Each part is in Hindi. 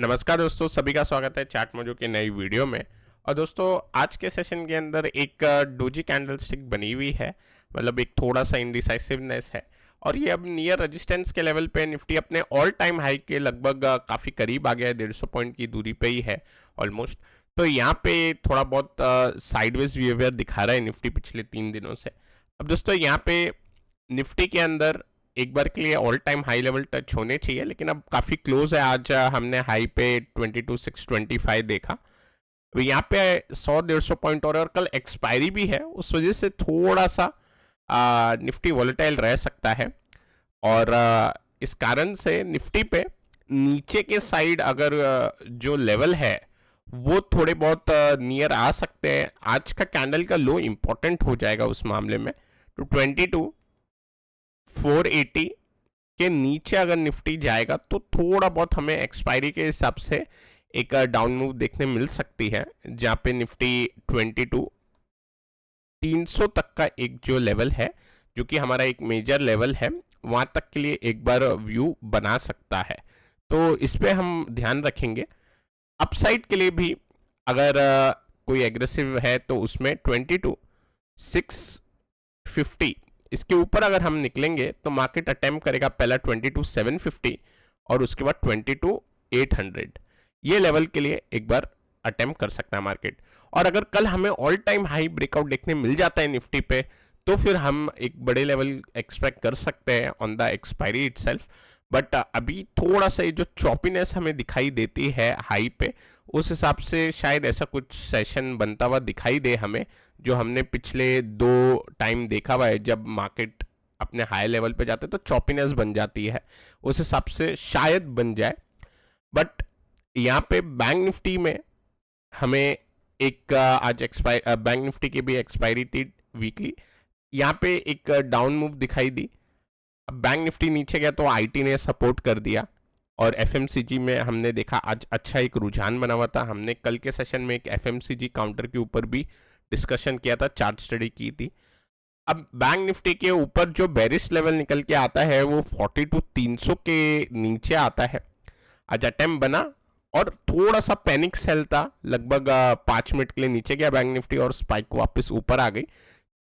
नमस्कार दोस्तों, सभी का स्वागत है चार्ट मोजो की नई वीडियो में। और दोस्तों, आज के सेशन के अंदर एक डोजी कैंडलस्टिक बनी हुई है, मतलब एक थोड़ा सा इंडिसाइसिवनेस है। और ये अब नियर रेजिस्टेंस के लेवल पे निफ्टी अपने ऑल टाइम हाई के लगभग काफ़ी करीब आ गया है, 150 पॉइंट की दूरी पे ही है ऑलमोस्ट। तो यहाँ पे थोड़ा बहुत साइडवेज बिहेवियर दिखा रहा है निफ्टी पिछले 3 दिनों से। अब दोस्तों, यहाँ पे निफ्टी के अंदर एक बार के लिए all time high level touch होने चाहिए, लेकिन अब काफ़ी क्लोज है। आज हमने हाई पे 22,625 देखा। तो यहाँ पे 100-150 पॉइंट और कल एक्सपायरी भी है, उस वजह से थोड़ा सा निफ्टी वॉलेटाइल रह सकता है। और इस कारण से निफ्टी पे नीचे के साइड अगर जो लेवल है वो थोड़े बहुत नियर आ सकते हैं। आज का कैंडल का लो इम्पोर्टेंट हो जाएगा उस मामले में। तो 22,480 के नीचे अगर निफ्टी जाएगा तो थोड़ा बहुत हमें एक्सपायरी के हिसाब से एक डाउन मूव देखने मिल सकती है, जहाँ पे निफ्टी 22,300 तक का एक जो लेवल है, जो कि हमारा एक मेजर लेवल है, वहां तक के लिए एक बार व्यू बना सकता है। तो इस पे हम ध्यान रखेंगे। अपसाइड के लिए भी अगर कोई एग्रेसिव है तो उसमें 22,650 इसके ऊपर अगर हम निकलेंगे तो मार्केट अटेम्प्ट करेगा पहला 22,750 और उसके बाद 22,800। ये लेवल के लिए एक बार अटेम्प्ट कर सकता है मार्केट। और अगर कल हमें ऑल टाइम हाई ब्रेकआउट देखने मिल जाता है निफ्टी पे, तो फिर हम एक बड़े लेवल एक्सपेक्ट कर सकते हैं on the expiry itself. But अभी थोड़ा सा ये जो चॉपीनेस हमें दिखाई देती है हाई पे, उस हिसाब से शायद ऐसा कुछ सेशन बनता हुआ दिखाई दे हमें, जो हमने पिछले 2 टाइम देखा हुआ है। जब मार्केट अपने हाई लेवल पे जाते तो चॉपीनेस बन जाती है, उस हिसाब से शायद बन जाए। बट यहाँ पे बैंक निफ्टी में हमें एक आज बैंक निफ्टी की भी एक्सपायरी थी वीकली, यहाँ पे एक डाउन मूव दिखाई दी। अब बैंक निफ्टी नीचे गया तो आईटी ने सपोर्ट कर दिया, और एफएमसीजी में हमने देखा आज अच्छा एक रुझान बना हुआ था। हमने कल के सेशन में एक एफएमसीजी काउंटर के ऊपर भी डिस्कशन किया था, चार्ट स्टडी की थी। अब बैंक निफ्टी के ऊपर जो बेरिश लेवल निकल के आता है वो 42,300 के नीचे आता है। आज अटेम्प्ट बना और थोड़ा सा पैनिक सेल था, लगभग 5 मिनट के लिए नीचे गया बैंक निफ्टी और स्पाइक वापस ऊपर आ गई।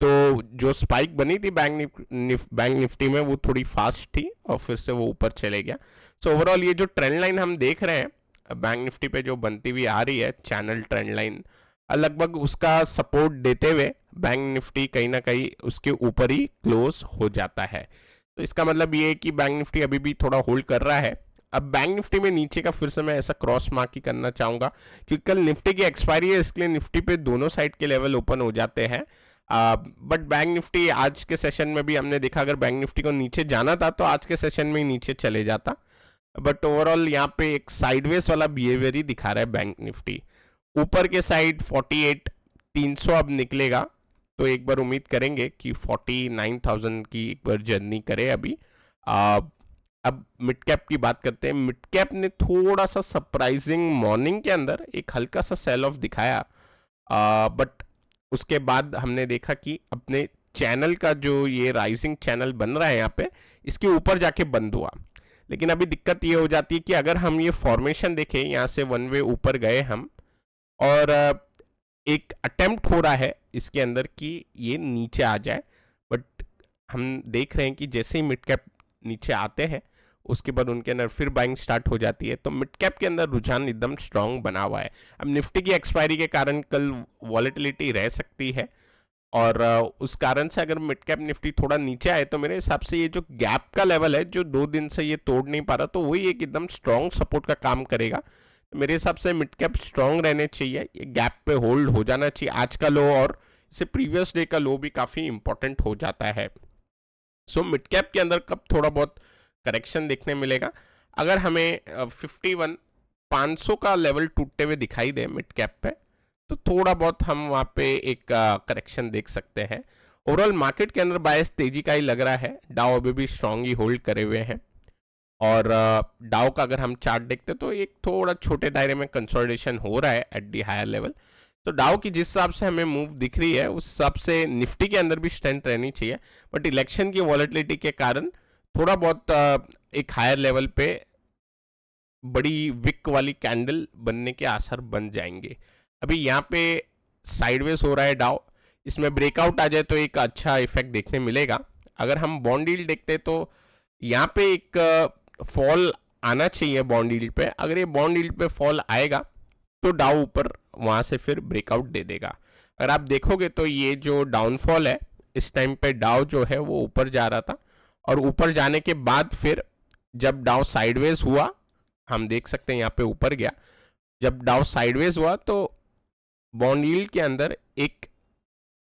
तो जो स्पाइक बनी थी बैंक निफ्टी में वो थोड़ी फास्ट थी और फिर से वो ऊपर चले गया। सो ओवरऑल ये जो ट्रेंड लाइन हम देख रहे हैं बैंक निफ्टी पे जो बनती हुई आ रही है, चैनल ट्रेंड लाइन, लगभग उसका सपोर्ट देते हुए बैंक निफ्टी कहीं ना कहीं उसके ऊपर ही क्लोज हो जाता है। तो इसका मतलब ये है कि बैंक निफ्टी अभी भी थोड़ा होल्ड कर रहा है। अब बैंक निफ्टी में नीचे का फिर से मैं ऐसा क्रॉस मार्क ही करना चाहूंगा, क्योंकि कल निफ्टी की एक्सपायरी है, इसके लिए निफ्टी पे दोनों साइड के लेवल ओपन हो जाते हैं। बट बैंक निफ्टी आज के सेशन में भी हमने देखा, अगर बैंक निफ्टी को नीचे जाना था तो आज के सेशन में ही नीचे चले जाता। बट ओवरऑल यहाँ पे एक साइडवेज वाला बिहेवियर ही दिखा रहा है बैंक निफ्टी। ऊपर के साइड 48,300 अब निकलेगा, तो एक बार उम्मीद करेंगे कि 49,000 की एक बार जर्नी करे अभी। अब मिड कैप की बात करते हैं। मिड कैप ने थोड़ा सा सरप्राइजिंग मॉर्निंग के अंदर एक हल्का सा सेल ऑफ दिखाया, बट उसके बाद हमने देखा कि अपने चैनल का जो ये राइजिंग चैनल बन रहा है यहाँ पे, इसके ऊपर जाके बंद हुआ। लेकिन अभी दिक्कत ये हो जाती है कि अगर हम ये फॉर्मेशन देखें, यहाँ से वन वे ऊपर गए हम, और एक अटेम्प्ट हो रहा है इसके अंदर कि ये नीचे आ जाए, बट हम देख रहे हैं कि जैसे ही मिड कैप नीचे आते हैं उसके बाद उनके अंदर फिर बाइंग स्टार्ट हो जाती है। तो मिड कैप के अंदर रुझान एकदम स्ट्रांग बना हुआ है। अब निफ्टी की एक्सपायरी के कारण कल वॉलेटिलिटी रह सकती है, और उस कारण से अगर मिड कैप निफ्टी थोड़ा नीचे आए तो मेरे हिसाब से ये जो गैप का लेवल है जो 2 दिन से ये तोड़ नहीं पा रहा, तो वही एक एकदम स्ट्रांग सपोर्ट का काम करेगा। तो मेरे हिसाब से मिड कैप स्ट्रांग रहने चाहिए, ये गैप पे होल्ड हो जाना चाहिए। आज का लो और इससे प्रीवियस डे का लो भी काफ़ी इंपॉर्टेंट हो जाता है। सो मिड कैप के अंदर कब थोड़ा बहुत करेक्शन देखने मिलेगा, अगर हमें 51,500 का लेवल टूटते हुए दिखाई दे मिड कैप पे, तो थोड़ा बहुत हम वहाँ पे एक करेक्शन देख सकते हैं। ओवरऑल मार्केट के अंदर बायस तेजी का ही लग रहा है। डाउ अभी भी स्ट्रांग ही होल्ड करे हुए हैं, और डाउ का अगर हम चार्ट देखते तो एक थोड़ा छोटे दायरे में कंसोलिडेशन हो रहा है एट दी हायर लेवल। तो डाउ की जिस हिसाब से हमें मूव दिख रही है उस हिसाब से निफ्टी के अंदर भी स्ट्रेंथ रहनी चाहिए। बट इलेक्शन की वॉलेटिलिटी के कारण थोड़ा बहुत एक हायर लेवल पे बड़ी विक वाली कैंडल बनने के आसार बन जाएंगे। अभी यहाँ पे साइडवेज हो रहा है डाउ, इसमें ब्रेकआउट आ जाए तो एक अच्छा इफेक्ट देखने मिलेगा। अगर हम बॉन्ड यील्ड देखते हैं तो यहाँ पे एक फॉल आना चाहिए बॉन्ड यील्ड पे। अगर ये बॉन्ड यील्ड पे फॉल आएगा तो डाउ ऊपर वहाँ से फिर ब्रेकआउट दे देगा। अगर आप देखोगे तो ये जो डाउनफॉल है, इस टाइम पे डाउ जो है वो ऊपर जा रहा था, और ऊपर जाने के बाद फिर जब डाउ साइडवेज हुआ, हम देख सकते हैं यहाँ पे ऊपर गया, जब डाउ साइडवेज हुआ तो बॉन्ड यील्ड के अंदर एक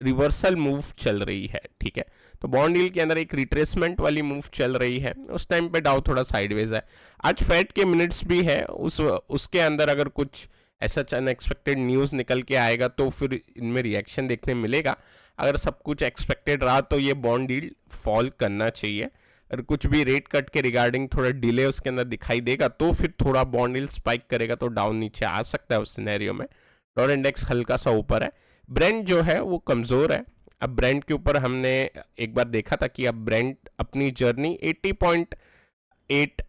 रिवर्सल मूव चल रही है। ठीक है, तो बॉन्ड यील्ड के अंदर एक रिट्रेसमेंट वाली मूव चल रही है। उस टाइम पे डाउ थोड़ा साइडवेज है। आज फेड के मिनट्स भी है, उसके अंदर अगर कुछ ऐसा अनएक्सपेक्टेड न्यूज़ निकल के आएगा तो फिर इनमें रिएक्शन देखने मिलेगा। अगर सब कुछ एक्सपेक्टेड रहा तो ये बॉन्ड यील्ड फॉल करना चाहिए। अगर कुछ भी रेट कट के रिगार्डिंग थोड़ा डिले उसके अंदर दिखाई देगा तो फिर थोड़ा बॉन्ड यील्ड स्पाइक करेगा तो डाउन नीचे आ सकता है। उस सिनेरियो में डॉलर इंडेक्स हल्का सा ऊपर है, ब्रेंट जो है वो कमज़ोर है। अब ब्रेंट के ऊपर हमने एक बार देखा था कि अब ब्रेंट अपनी जर्नी 80.8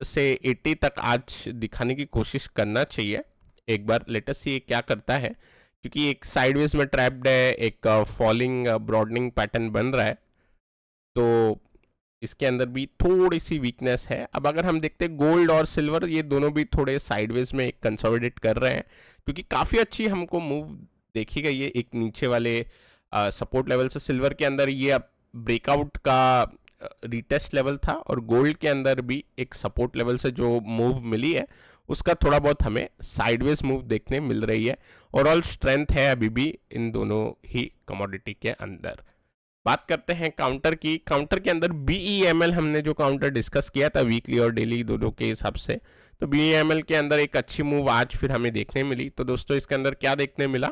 से 80 तक आज दिखाने की कोशिश करना चाहिए। एक बार लेटेस्ट ये क्या करता है, क्योंकि एक साइडवेज में ट्रैप्ड है, एक फॉलिंग ब्रॉडनिंग पैटर्न बन रहा है, तो इसके अंदर भी थोड़ी सी वीकनेस है। अब अगर हम देखते हैं गोल्ड और सिल्वर, ये दोनों भी थोड़े साइडवेज में एक कंसोलिडेट कर रहे हैं, क्योंकि काफ़ी अच्छी हमको मूव देखी गई है एक नीचे वाले सपोर्ट लेवल से। सिल्वर के अंदर ये अब ब्रेकआउट का रीटेस्ट लेवल था, और गोल्ड के अंदर भी एक सपोर्ट लेवल से जो मूव मिली है उसका थोड़ा बहुत हमें साइडवेज मूव देखने मिल रही है। ओवरऑल स्ट्रेंथ है अभी भी इन दोनों ही कमोडिटी के अंदर। बात करते हैं काउंटर की। काउंटर के अंदर BEML हमने जो काउंटर डिस्कस किया था वीकली और डेली दोनों के हिसाब से, तो BEML के अंदर एक अच्छी मूव आज फिर हमें देखने मिली। तो दोस्तों इसके अंदर क्या देखने मिला,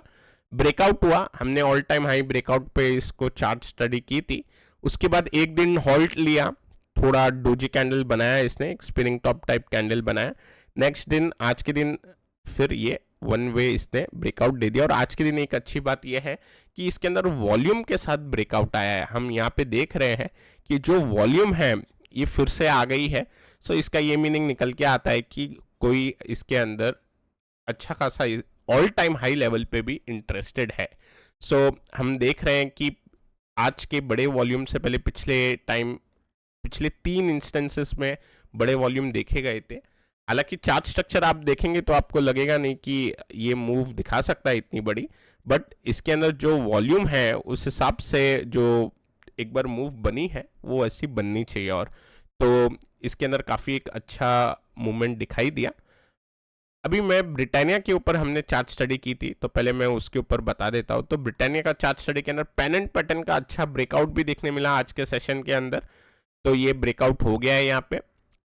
ब्रेकआउट हुआ, हमने ऑल टाइम हाई ब्रेकआउट पे इसको चार्ट स्टडी की थी। उसके बाद एक दिन हॉल्ट लिया, थोड़ा डोजी कैंडल बनाया इसने, एक स्पिनिंग टॉप टाइप कैंडल बनाया। नेक्स्ट दिन आज के दिन फिर ये वन वे इसने ब्रेकआउट दे दिया। और आज के दिन एक अच्छी बात यह है कि इसके अंदर वॉल्यूम के साथ ब्रेकआउट आया है। हम यहाँ पे देख रहे हैं कि जो वॉल्यूम है ये फिर से आ गई है। सो इसका ये मीनिंग निकल के आता है कि कोई इसके अंदर अच्छा खासा ऑल टाइम हाई लेवल पे भी इंटरेस्टेड है। सो हम देख रहे हैं कि आज के बड़े वॉल्यूम से पहले पिछले 3 इंस्टेंसेस में बड़े वॉल्यूम देखे गए थे। हालांकि चार्ट स्ट्रक्चर आप देखेंगे तो आपको लगेगा नहीं कि ये मूव दिखा सकता है इतनी बड़ी, बट इसके अंदर जो वॉल्यूम है उस हिसाब से जो एक बार मूव बनी है वो ऐसी बननी चाहिए। और तो इसके अंदर काफ़ी एक अच्छा मूवमेंट दिखाई दिया। अभी मैं ब्रिटानिया के ऊपर हमने चार्ट स्टडी की थी, तो पहले मैं उसके ऊपर बता देता हूँ। तो ब्रिटानिया का चार्ट स्टडी के अंदर पेनेंट पैटर्न का अच्छा ब्रेकआउट भी देखने मिला आज के सेशन के अंदर। तो ये ब्रेकआउट हो गया है यहाँ पे,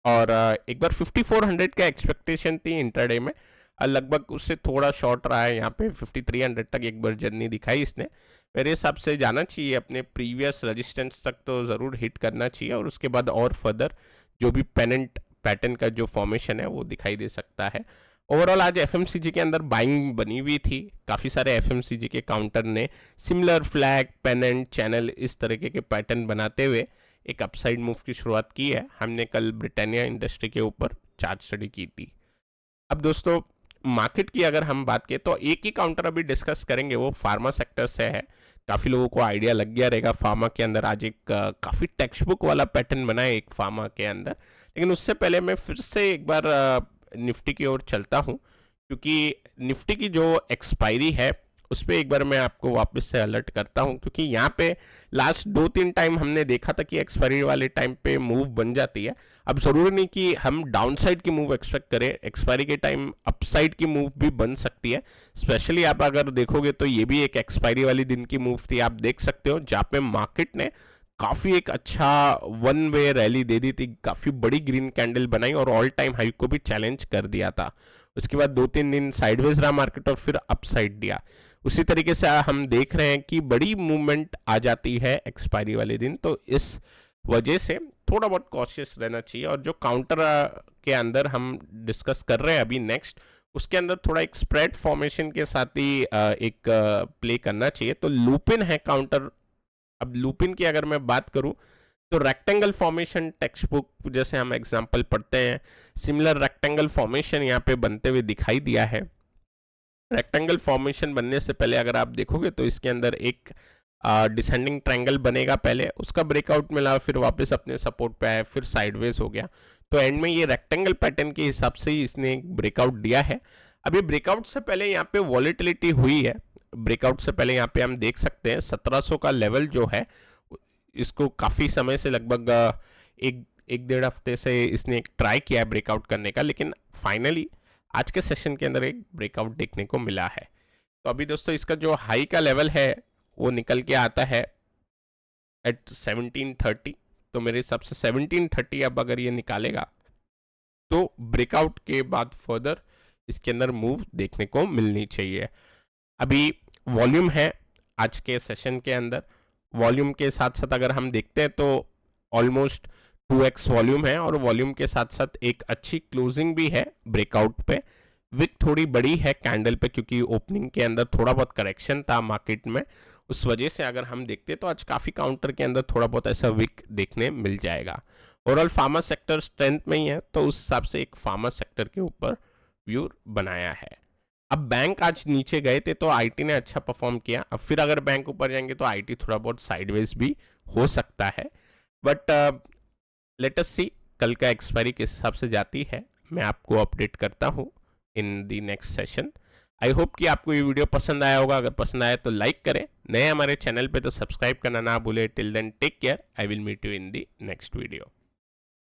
और एक बार 5400 का एक्सपेक्टेशन थी इंटरडे में, लगभग उससे थोड़ा शॉर्ट रहा है। यहाँ पे 5300 तक एक बार जर्नी दिखाई इसने। मेरे हिसाब से जाना चाहिए अपने प्रीवियस रेजिस्टेंस तक, तो ज़रूर हिट करना चाहिए, और उसके बाद और फर्दर जो भी पेनेंट पैटर्न का जो फॉर्मेशन है वो दिखाई दे सकता है। ओवरऑल आज FMCG के अंदर बाइंग बनी हुई थी। काफ़ी सारे FMCG के काउंटर ने सिमिलर फ्लैग, पेनेंट, चैनल इस तरीके के पैटर्न बनाते हुए एक अपसाइड मूव की शुरुआत की है। हमने कल ब्रिटानिया इंडस्ट्री के ऊपर चार्ट स्टडी की थी। अब दोस्तों मार्केट की अगर हम बात करें तो एक ही काउंटर अभी डिस्कस करेंगे, वो फार्मा सेक्टर से है। काफ़ी लोगों को आइडिया लग गया रहेगा, फार्मा के अंदर आज एक काफ़ी टेक्स्ट बुक वाला पैटर्न बना है एक फार्मा के अंदर। लेकिन उससे पहले मैं फिर से एक बार निफ्टी की ओर चलता हूँ, क्योंकि निफ्टी की जो एक्सपायरी है उस पर एक बार मैं आपको वापस से अलर्ट करता हूं, क्योंकि यहाँ पे लास्ट 2-3 टाइम हमने देखा था कि एक्सपायरी वाले टाइम पे मूव बन जाती है। अब ज़रूरी नहीं कि हम डाउन साइड की मूव एक्सपेक्ट करें, एक्सपायरी के टाइम अपसाइड की मूव भी बन सकती है। स्पेशली आप अगर देखोगे तो ये भी एक एक्सपायरी वाली दिन की मूव थी, आप देख सकते हो, जहाँ पे मार्केट ने काफ़ी एक अच्छा वन वे रैली दे दी थी, काफ़ी बड़ी ग्रीन कैंडल बनाई और ऑल टाइम हाई को भी चैलेंज कर दिया था। उसके बाद 2-3 दिन साइडवेज रहा मार्केट और फिर अपसाइड दिया। उसी तरीके से हम देख रहे हैं कि बड़ी मूवमेंट आ जाती है एक्सपायरी वाले दिन, तो इस वजह से थोड़ा बहुत कॉशियस रहना चाहिए। और जो काउंटर के अंदर हम डिस्कस कर रहे हैं अभी नेक्स्ट, उसके अंदर थोड़ा एक स्प्रेड फॉर्मेशन के साथ ही एक प्ले करना चाहिए। तो लूपिन है काउंटर। अब लूपिन की अगर मैं बात करूं तो रेक्टेंगल फॉर्मेशन टेक्स्ट बुक जैसे हम एग्जांपल पढ़ते हैं, सिमिलर रेक्टेंगल फॉर्मेशन यहाँ पे बनते हुए दिखाई दिया है। रेक्टेंगल फॉर्मेशन बनने से पहले अगर आप देखोगे तो इसके अंदर एक डिसेंडिंग ट्रायंगल बनेगा, पहले उसका ब्रेकआउट मिला, फिर वापस अपने सपोर्ट पे आया, फिर साइडवेज हो गया। तो एंड में ये रेक्टेंगल पैटर्न के हिसाब से ही इसने एक ब्रेकआउट दिया है। अभी ब्रेकआउट से पहले यहाँ पे वॉलेटिलिटी हुई है। ब्रेकआउट से पहले यहाँ पे हम देख सकते हैं 1700 का लेवल जो है, इसको काफ़ी समय से लगभग एक डेढ़ हफ्ते से इसने एक ट्राई किया है ब्रेकआउट करने का, लेकिन फाइनली आज के सेशन के अंदर एक ब्रेकआउट देखने को मिला है। तो अभी दोस्तों इसका जो हाई का लेवल है वो निकल के आता है एट 1730। तो मेरे हिसाब से 1730 अब अगर ये निकालेगा तो ब्रेकआउट के बाद फर्दर इसके अंदर मूव देखने को मिलनी चाहिए। अभी वॉल्यूम है आज के सेशन के अंदर, वॉल्यूम के साथ साथ अगर हम देखते हैं तो ऑलमोस्ट 2x वॉल्यूम है, और वॉल्यूम के साथ साथ एक अच्छी क्लोजिंग भी है ब्रेकआउट पे। विक थोड़ी बड़ी है कैंडल पे, क्योंकि ओपनिंग के अंदर थोड़ा बहुत करेक्शन था मार्केट में, उस वजह से अगर हम देखते हैं तो आज काफ़ी काउंटर के अंदर थोड़ा बहुत ऐसा विक देखने मिल जाएगा। ओवरऑल फार्मा सेक्टर स्ट्रेंथ में ही है, तो उस हिसाब से एक फार्मा सेक्टर के ऊपर व्यू बनाया है। अब बैंक आज नीचे गए थे तो आईटी ने अच्छा परफॉर्म किया, अब फिर अगर बैंक ऊपर जाएंगे तो आईटी थोड़ा बहुत साइडवेज भी हो सकता है। बट लेट अस सी कल का एक्सपायरी किस हिसाब से जाती है, मैं आपको अपडेट करता हूँ in the next session. I hope कि आपको ये वीडियो पसंद आया होगा। अगर पसंद आया तो लाइक करें, नए हमारे चैनल पे तो सब्सक्राइब करना ना भूलें। Till then take care, I will meet you in the next video.